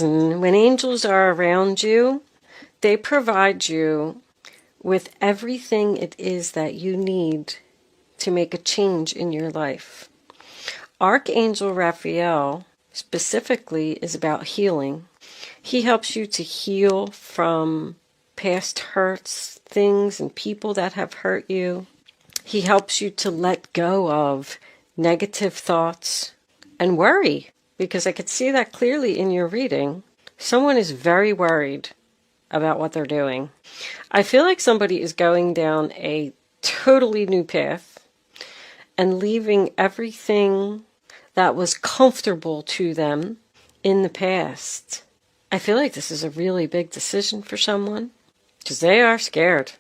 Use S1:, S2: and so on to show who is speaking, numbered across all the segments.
S1: And when angels are around you, they provide you with everything it is that you need to make a change in your life. Archangel Raphael specifically is about healing. He helps you to heal from past hurts, things and people that have hurt you. He helps you to let go of negative thoughts and worry, because I could see that clearly in your reading. Someone is very worried about what they're doing. I feel like somebody is going down a totally new path and leaving everything that was comfortable to them in the past. I feel like this is a really big decision for someone because they are scared.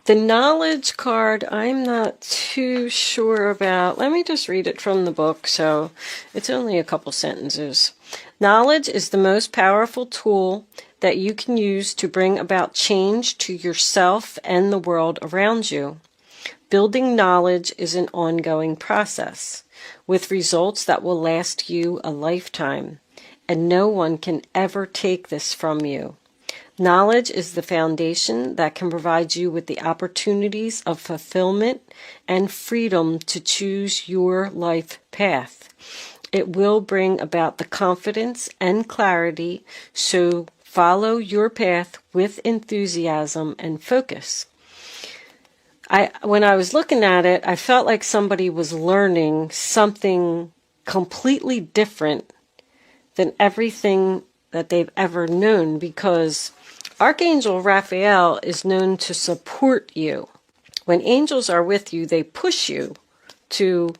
S1: The knowledge card, I'm not too sure about. Let me just read it from the book, so it's only a couple sentences. Knowledge is the most powerful tool that you can use to bring about change to yourself and the world around you. Building knowledge is an ongoing process, with results that will last you a lifetime, and no one can ever take this from you. Knowledge is the foundation that can provide you with the opportunities of fulfillment and freedom to choose your life path. It will bring about the confidence and clarity, so follow your path with enthusiasm and focus. When I was looking at it, I felt like somebody was learning something completely different than everything that they've ever known, because Archangel Raphael is known to support you. When angels are with you, they push you to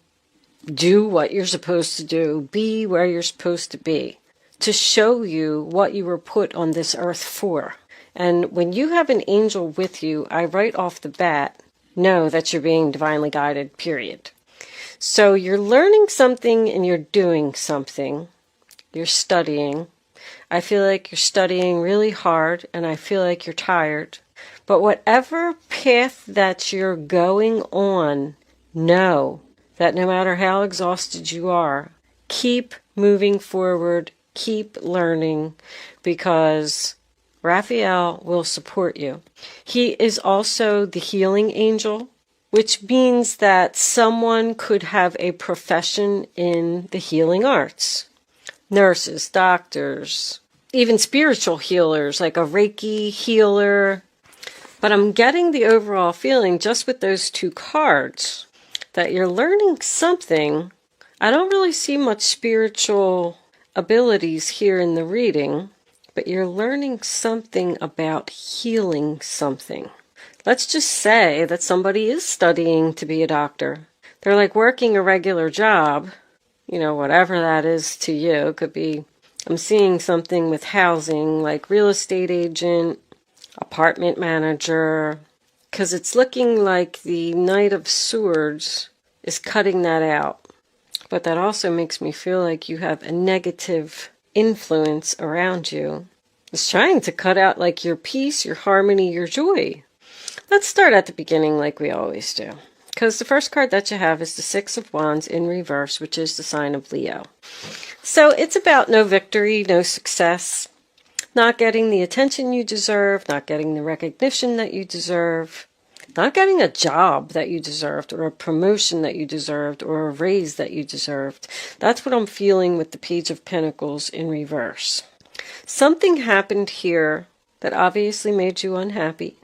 S1: do what you're supposed to do, be where you're supposed to be, to show you what you were put on this earth for. And when you have an angel with you, I right off the bat know that you're being divinely guided, period. So you're learning something and you're doing something. You're studying. I feel like you're studying really hard, and I feel like you're tired. But whatever path that you're going on, know that no matter how exhausted you are, keep moving forward, keep learning, because Raphael will support you. He is also the healing angel, which means that someone could have a profession in the healing arts. Nurses, doctors, even spiritual healers, like a Reiki healer. But I'm getting the overall feeling, just with those two cards, that you're learning something. I don't really see much spiritual abilities here in the reading, but you're learning something about healing something. Let's just say that somebody is studying to be a doctor. They're like working a regular job, whatever that is to you. It could be, I'm seeing something with housing, like real estate agent, apartment manager, because it's looking like the Knight of Swords is cutting that out. But that also makes me feel like you have a negative influence around you. It's trying to cut out like your peace, your harmony, your joy. Let's start at the beginning like we always do. Because the first card that you have is the Six of Wands in reverse, which is the sign of Leo. So it's about no victory, no success, not getting the attention you deserve, not getting the recognition that you deserve, not getting a job that you deserved, or a promotion that you deserved, or a raise that you deserved. That's what I'm feeling with the Page of Pentacles in reverse. Something happened here that obviously made you unhappy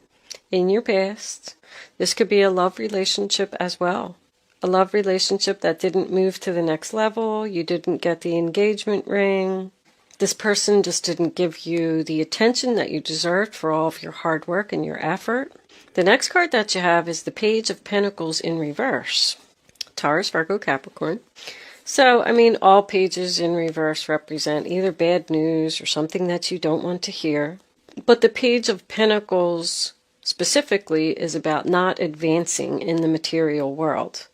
S1: in your past. This could be a love relationship as well. A love relationship that didn't move to the next level. You didn't get the engagement ring. This person just didn't give you the attention that you deserved for all of your hard work and your effort. The next card that you have is the Page of Pentacles in reverse. Taurus, Virgo, Capricorn. So, all pages in reverse represent either bad news or something that you don't want to hear. But the Page of Pentacles specifically is about not advancing in the material world.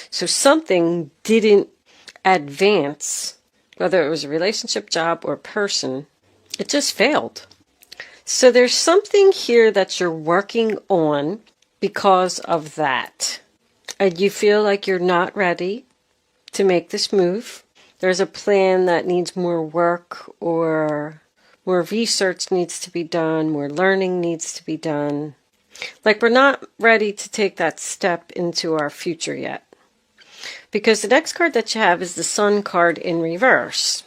S1: So something didn't advance, whether it was a relationship, job, or person. It just failed. So there's something here that you're working on because of that. And you feel like you're not ready to make this move. there's a plan that needs more work, or more research needs to be done, more learning needs to be done. Like we're not ready to take that step into our future yet. Because the next card that you have is the Sun card in reverse.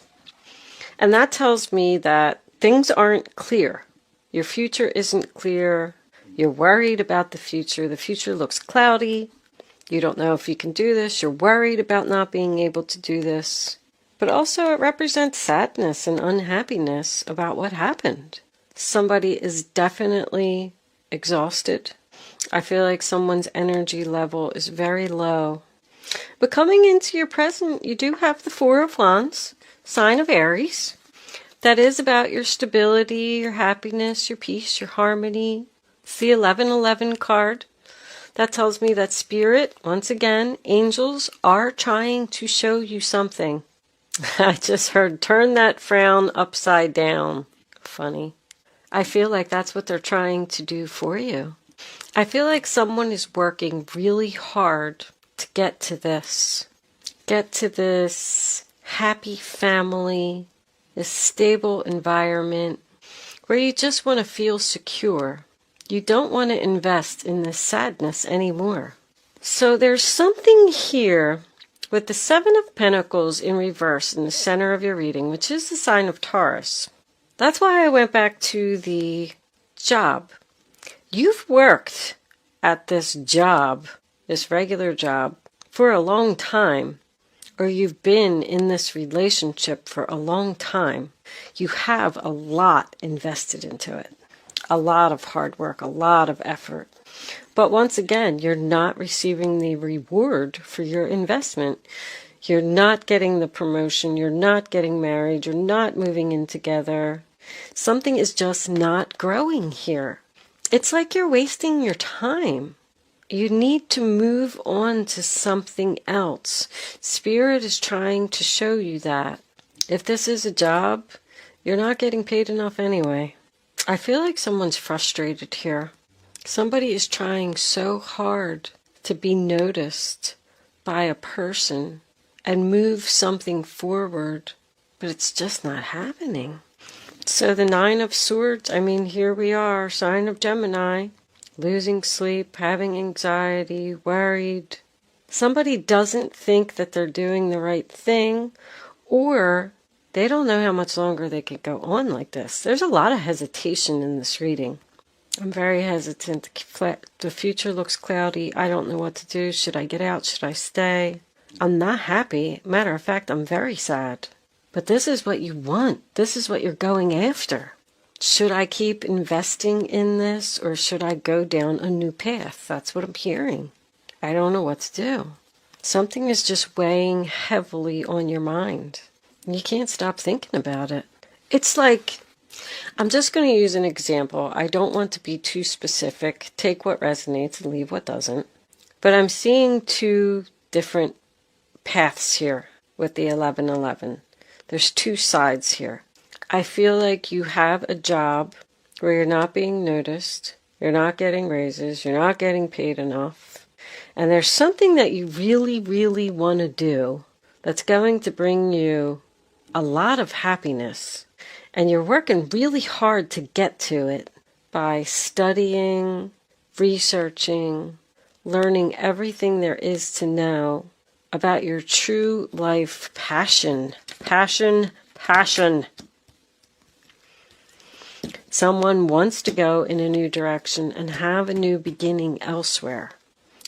S1: And that tells me that things aren't clear. Your future isn't clear. You're worried about the future. The future looks cloudy. You don't know if you can do this. You're worried about not being able to do this. But also it represents sadness and unhappiness about what happened. Somebody is definitely exhausted. I feel like someone's energy level is very low. But coming into your present, you do have the Four of Wands, sign of Aries. That is about your stability, your happiness, your peace, your harmony. It's the 1111 card. That tells me that spirit, once again, angels are trying to show you something. I just heard, turn that frown upside down. Funny. I feel like that's what they're trying to do for you. I feel like someone is working really hard to get to this. Get to this happy family, this stable environment where you just want to feel secure. You don't want to invest in this sadness anymore. So there's something here with the Seven of Pentacles in reverse in the center of your reading, which is the sign of Taurus. That's why I went back to the job. You've worked at this job, this regular job, for a long time, or you've been in this relationship for a long time. You have a lot invested into it. A lot of hard work, a lot of effort. But once again, you're not receiving the reward for your investment. You're not getting the promotion. You're not getting married. You're not moving in together. Something is just not growing here. It's like you're wasting your time. You need to move on to something else. Spirit is trying to show you that. If this is a job, you're not getting paid enough anyway. I feel like someone's frustrated here. Somebody is trying so hard to be noticed by a person and move something forward, but it's just not happening. So the Nine of Swords, I mean, here we are, sign of Gemini, losing sleep, having anxiety, worried. Somebody doesn't think that they're doing the right thing, or they don't know how much longer they could go on like this. There's a lot of hesitation in this reading. I'm very hesitant. The future looks cloudy. I don't know what to do. Should I get out? Should I stay? I'm not happy. Matter of fact, I'm very sad. But this is what you want. This is what you're going after. Should I keep investing in this, or should I go down a new path? That's what I'm hearing. I don't know what to do. Something is just weighing heavily on your mind. You can't stop thinking about it. It's like, I'm just going to use an example. I don't want to be too specific. Take what resonates and leave what doesn't. But I'm seeing two different paths here with the 1111. There's two sides here. I feel like you have a job where you're not being noticed, you're not getting raises, you're not getting paid enough, and there's something that you really, really want to do that's going to bring you a lot of happiness, and you're working really hard to get to it by studying, researching, learning everything there is to know about your true life passion. Passion. Someone wants to go in a new direction and have a new beginning elsewhere.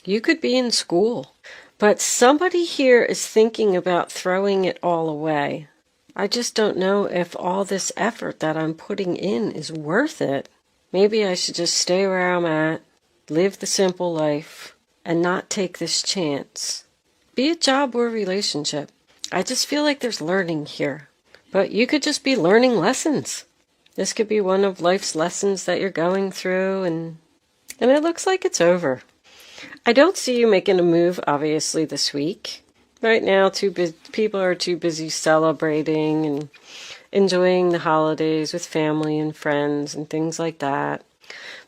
S1: You could be in school, but somebody here is thinking about throwing it all away. I just don't know if all this effort that I'm putting in is worth it. Maybe I should just stay where I'm at, live the simple life, and not take this chance. Be it job or relationship. I just feel like there's learning here. But you could just be learning lessons. This could be one of life's lessons that you're going through, and it looks like it's over. I don't see you making a move, obviously, this week. Right now, people are too busy celebrating and enjoying the holidays with family and friends and things like that.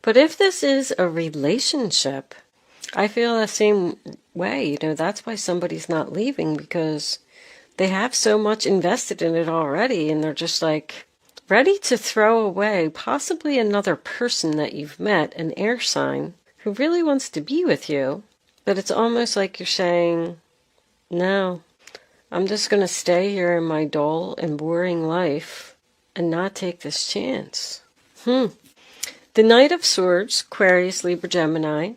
S1: But if this is a relationship, I feel the same way. That's why somebody's not leaving, because They have so much invested in it already, and they're just like ready to throw away possibly another person that you've met, an air sign, who really wants to be with you. But it's almost like you're saying, no, I'm just going to stay here in my dull and boring life and not take this chance. The Knight of Swords, Aquarius, Libra, Gemini.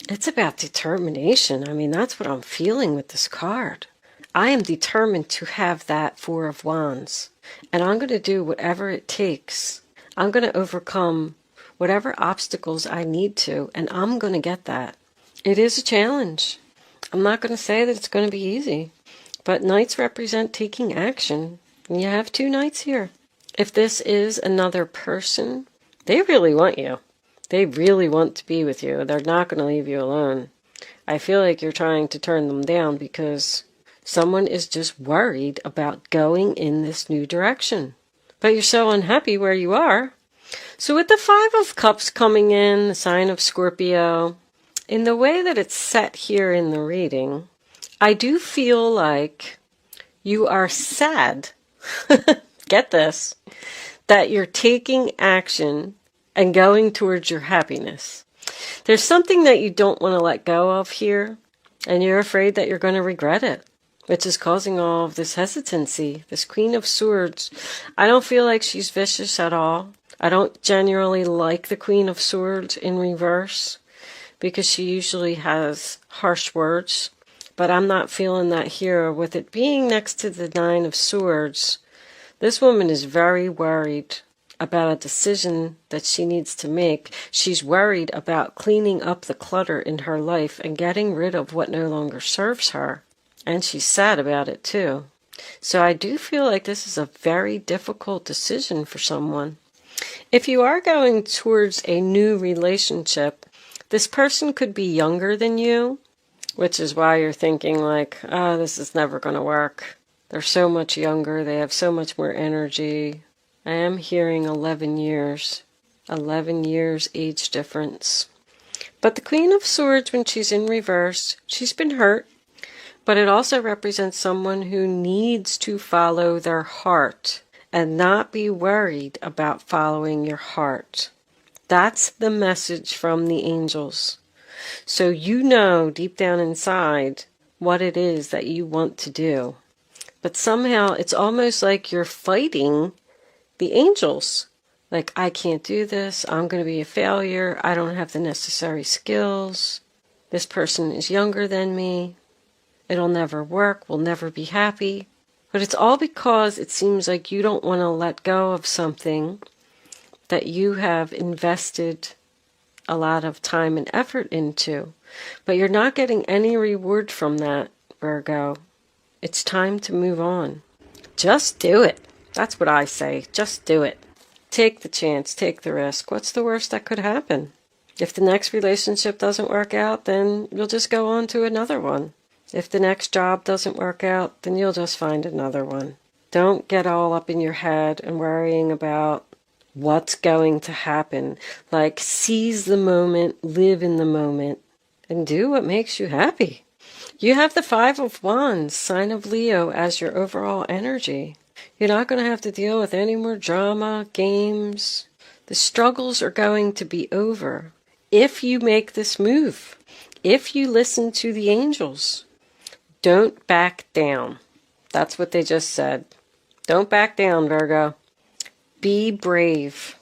S1: It's about determination. I mean, that's what I'm feeling with this card. I am determined to have that Four of Wands. And I'm going to do whatever it takes. I'm going to overcome whatever obstacles I need to. And I'm going to get that. It is a challenge. I'm not going to say that it's going to be easy. But Knights represent taking action. And you have two Knights here. If this is another person, they really want you. They really want to be with you. They're not going to leave you alone. I feel like you're trying to turn them down because someone is just worried about going in this new direction. But you're so unhappy where you are. So with the Five of Cups coming in, the sign of Scorpio, in the way that it's set here in the reading, I do feel like you are sad. Get this. That you're taking action and going towards your happiness. There's something that you don't want to let go of here, and you're afraid that you're going to regret it, which is causing all of this hesitancy. This Queen of Swords, I don't feel like she's vicious at all. I don't genuinely like the Queen of Swords in reverse, because she usually has harsh words, but I'm not feeling that here. With it being next to the Nine of Swords, this woman is very worried about a decision that she needs to make. She's worried about cleaning up the clutter in her life and getting rid of what no longer serves her. And she's sad about it too. So I do feel like this is a very difficult decision for someone. If you are going towards a new relationship, this person could be younger than you, which is why you're thinking like, oh, this is never going to work. They're so much younger. They have so much more energy. I am hearing 11 years. 11 years age difference. But the Queen of Swords, when she's in reverse, she's been hurt. But it also represents someone who needs to follow their heart and not be worried about following your heart. That's the message from the angels. So you know deep down inside what it is that you want to do. But somehow it's almost like you're fighting the angels. Like, I can't do this. I'm going to be a failure. I don't have the necessary skills. This person is younger than me. It'll never work. We'll never be happy. But it's all because it seems like you don't want to let go of something that you have invested a lot of time and effort into. But you're not getting any reward from that, Virgo. It's time to move on. Just do it. That's what I say. Just do it. Take the chance. Take the risk. What's the worst that could happen? If the next relationship doesn't work out, then you'll just go on to another one. If the next job doesn't work out, then you'll just find another one. Don't get all up in your head and worrying about what's going to happen. Like, seize the moment, live in the moment, and do what makes you happy. You have the Five of Wands, sign of Leo, as your overall energy. You're not going to have to deal with any more drama, games. The struggles are going to be over if you make this move, if you listen to the angels. Don't back down. That's what they just said. Don't back down, Virgo. Be brave.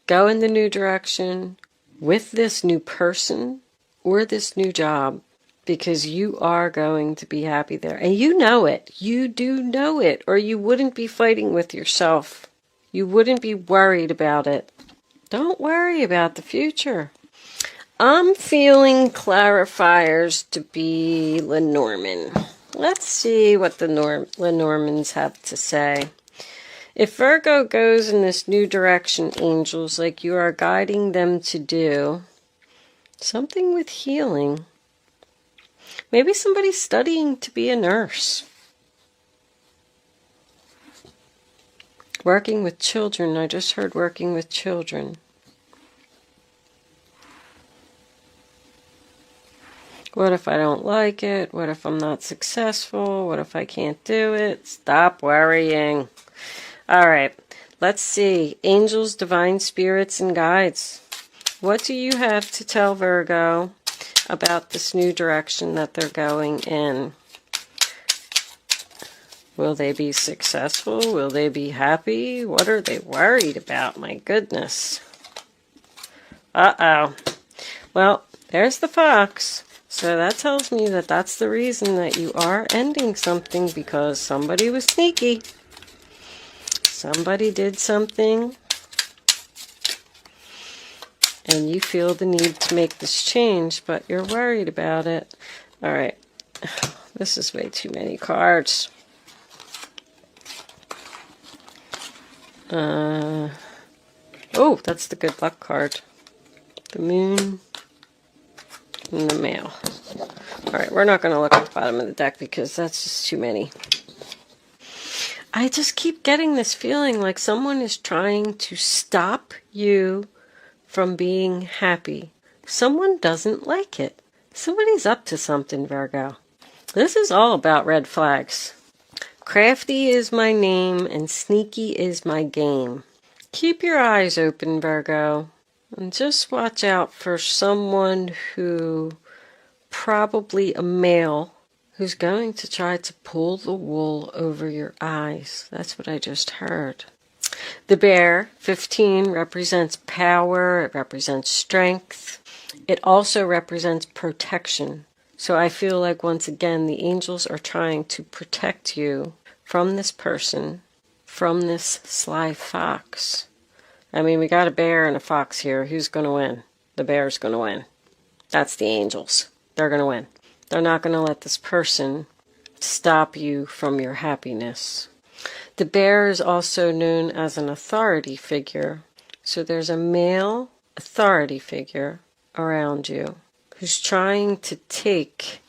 S1: Go in the new direction with this new person or this new job, because you are going to be happy there. And you know it. You do know it, or you wouldn't be fighting with yourself. You wouldn't be worried about it. Don't worry about the future. I'm feeling clarifiers to be Lenormand. Let's see what the Lenormands have to say. If Virgo goes in this new direction, angels, like you are guiding them to do, something with healing. Maybe somebody's studying to be a nurse. Working with children. I just heard working with children. What if I don't like it? What if I'm not successful? What if I can't do it? Stop worrying. All right, let's see. Angels, divine spirits, and guides. What do you have to tell Virgo about this new direction that they're going in? Will they be successful? Will they be happy? What are they worried about? My goodness. Uh-oh. Well, there's the fox. So that tells me that that's the reason that you are ending something, because somebody was sneaky. Somebody did something, and you feel the need to make this change, but you're worried about it. All right. This is way too many cards. Oh, that's the good luck card. The moon and the mail. All right, we're not going to look at the bottom of the deck because that's just too many. I just keep getting this feeling like someone is trying to stop you from being happy. Someone doesn't like it. Somebody's up to something, Virgo. This is all about red flags. Crafty is my name and sneaky is my game. Keep your eyes open, Virgo, and just watch out for someone who, probably a male, who's going to try to pull the wool over your eyes. That's what I just heard. The bear, 15, represents power. It represents strength. It also represents protection. So I feel like, once again, the angels are trying to protect you from this person, from this sly fox. I mean, we got a bear and a fox here. Who's going to win? The bear's going to win. That's the angels. They're going to win. They're not going to let this person stop you from your happiness. The bear is also known as an authority figure. So there's a male authority figure around you who's trying to take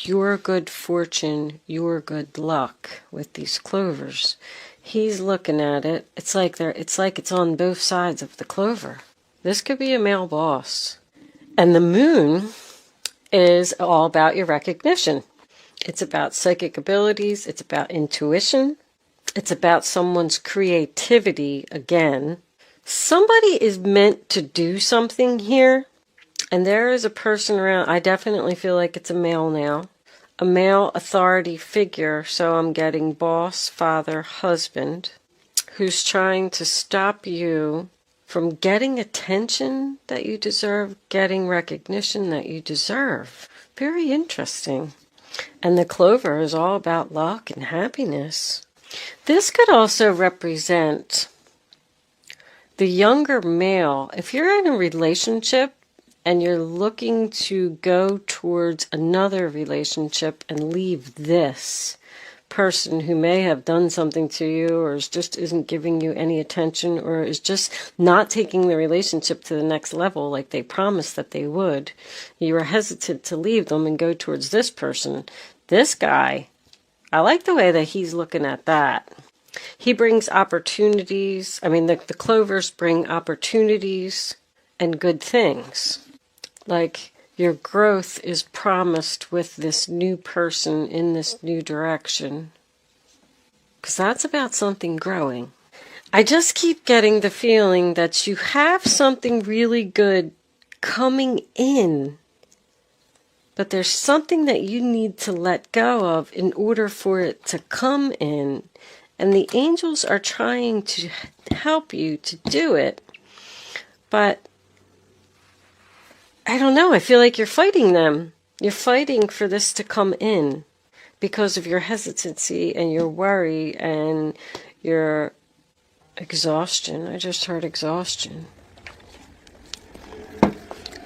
S1: your good fortune, your good luck with these clovers. He's looking at it. It's like it's on both sides of the clover. This could be a male boss. And the moon is all about your recognition. It's about psychic abilities. It's about intuition. It's about someone's creativity again. Somebody is meant to do something here. And there is a person around. I definitely feel like it's a male now. A male authority figure. So I'm getting boss, father, husband, who's trying to stop you from getting attention that you deserve, getting recognition that you deserve. Very interesting. And the clover is all about luck and happiness. This could also represent the younger male. If you're in a relationship and you're looking to go towards another relationship and leave this person who may have done something to you, or just isn't giving you any attention, or is just not taking the relationship to the next level like they promised that they would, you are hesitant to leave them and go towards this person. This guy, I like the way that he's looking at that. He brings opportunities. I mean, the clovers bring opportunities and good things. Like, your growth is promised with this new person in this new direction. Because that's about something growing. I just keep getting the feeling that you have something really good coming in. But there's something that you need to let go of in order for it to come in. And the angels are trying to help you to do it. But I don't know. I feel like you're fighting them. You're fighting for this to come in because of your hesitancy and your worry and your exhaustion. I just heard exhaustion.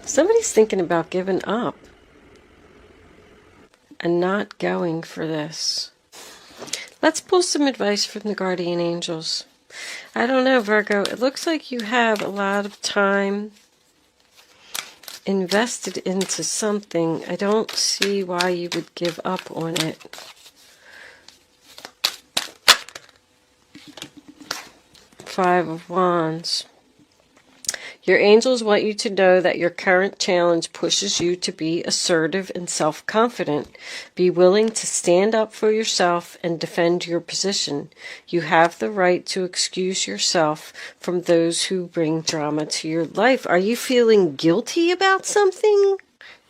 S1: Somebody's thinking about giving up and not going for this. Let's pull some advice from the guardian angels. I don't know, Virgo. It looks like you have a lot of time invested into something. I don't see why you would give up on it. Five of Wands. Your angels want you to know that your current challenge pushes you to be assertive and self-confident. Be willing to stand up for yourself and defend your position. You have the right to excuse yourself from those who bring drama to your life. Are you feeling guilty about something?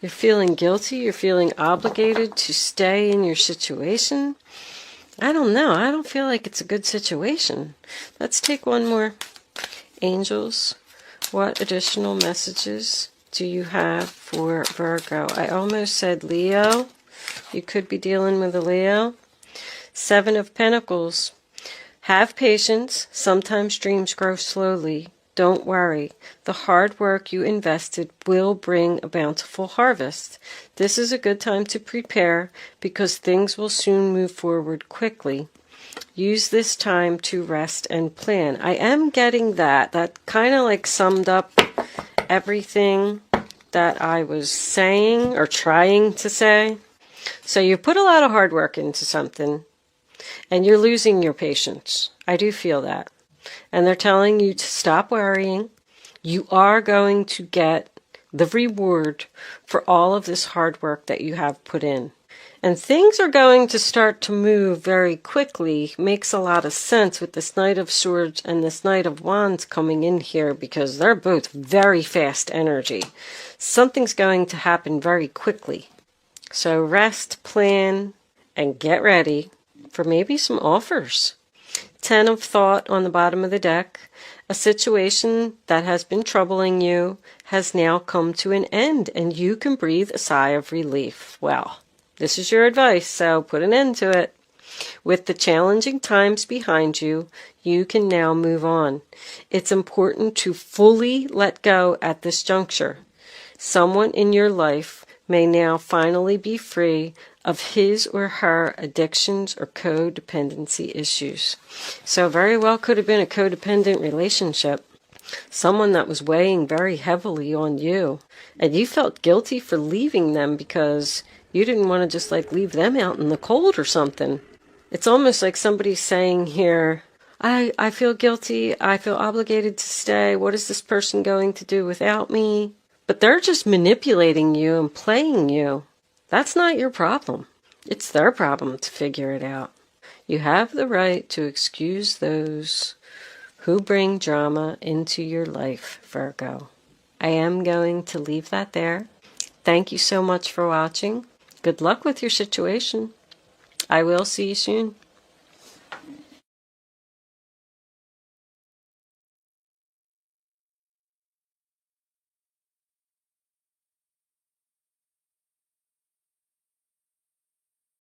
S1: You're feeling guilty? You're feeling obligated to stay in your situation? I don't know. I don't feel like it's a good situation. Let's take one more. Angels, what additional messages do you have for Virgo? I almost said Leo. You could be dealing with a Leo. 7 of Pentacles. Have patience. Sometimes dreams grow slowly. Don't worry. The hard work you invested will bring a bountiful harvest. This is a good time to prepare because things will soon move forward quickly. Use this time to rest and plan. I am getting that. That kind of like summed up everything that I was saying or trying to say. So you put a lot of hard work into something and you're losing your patience. I do feel that. And they're telling you to stop worrying. You are going to get the reward for all of this hard work that you have put in. And things are going to start to move very quickly. Makes a lot of sense with this Knight of Swords and this Knight of Wands coming in here because they're both very fast energy. Something's going to happen very quickly. So rest, plan, and get ready for maybe some offers. 10 of Thought on the bottom of the deck. A situation that has been troubling you has now come to an end and you can breathe a sigh of relief. Well, this is your advice, so put an end to it. With the challenging times behind you, you can now move on. It's important to fully let go at this juncture. Someone in your life may now finally be free of his or her addictions or codependency issues. So very well could have been a codependent relationship. Someone that was weighing very heavily on you. And you felt guilty for leaving them because you didn't want to just like leave them out in the cold or something. It's almost like somebody's saying here, I feel guilty. I feel obligated to stay. What is this person going to do without me? But they're just manipulating you and playing you. That's not your problem. It's their problem to figure it out. You have the right to excuse those who bring drama into your life, Virgo. I am going to leave that there. Thank you so much for watching. Good luck with your situation. I will see you soon.